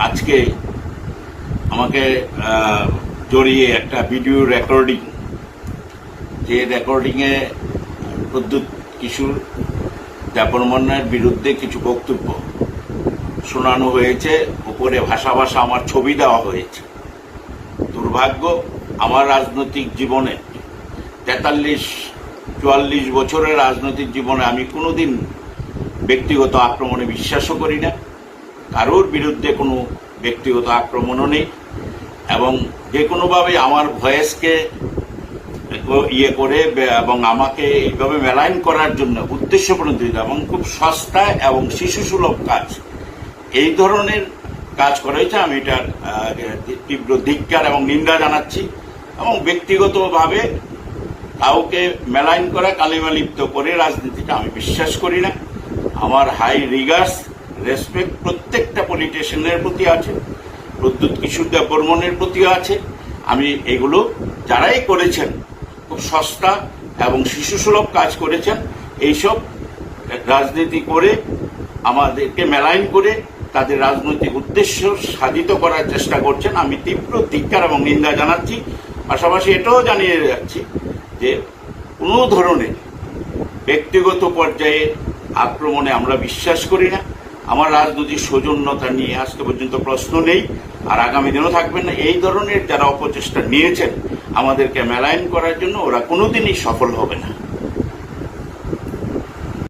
আজকে আমাকে জড়িয়ে একটা ভিডিও রেকর্ডিং, যে রেকর্ডিংয়ে প্রদ্যুৎ কিশোর দেববর্মনের বিরুদ্ধে কিছু বক্তব্য শোনানো হয়েছে, উপরে ভাষা আমার ছবি দেওয়া হয়েছে। দুর্ভাগ্য, আমার রাজনৈতিক জীবনে 43-44 বছরের রাজনৈতিক জীবনে আমি কোনোদিন ব্যক্তিগত আক্রমণে বিশ্বাসও করি না। কারোর বিরুদ্ধে কোনো ব্যক্তিগত আক্রমণও নেই, এবং যে কোনোভাবে আমার ভয়েসকে করে এবং আমাকে এইভাবে মেলাইন করার জন্য উদ্দেশ্য প্রণোদিত এবং খুব সস্তা এবং শিশুসুলভ কাজ, এই ধরনের কাজ করা হয়েছে। আমি এটার তীব্র ধিক্কার এবং নিন্দা জানাচ্ছি, এবং ব্যক্তিগতভাবে কাউকে মেলাইন করা, কালিমা লিপ্ত করে রাজনীতিটা আমি বিশ্বাস করি না। আমার হাই রিগার্স, রেসপেক্ট প্রত্যেকটা পলিটিশিয়ানের প্রতি আছে, প্রদ্যুৎ কিশোর দেববর্মনের প্রতিও আছে। আমি এগুলো যারাই করেছেন খুব সস্তা এবং শিশুসুলভ কাজ করেছেন, এইসব রাজনীতি করে আমাদেরকে মেলাইন করে তাদের রাজনৈতিক উদ্দেশ্য সাধিত করার চেষ্টা করছেন। আমি তীব্র ধিক্কার এবং নিন্দা জানাচ্ছি। পাশাপাশি এটাও জানিয়ে যাচ্ছি যে কোনো ধরনের ব্যক্তিগত পর্যায়ে আক্রমণে আমরা বিশ্বাস করি না। আমার রাজনৈতিক সৌজন্যতা নিয়ে আজকে পর্যন্ত প্রশ্ন নেই, আর আগামী দিনও থাকবেন না। এই ধরনের যারা অপচেষ্টা নিয়েছেন আমাদেরকে মেলাইন করার জন্য, ওরা কোনোদিনই সফল হবে না।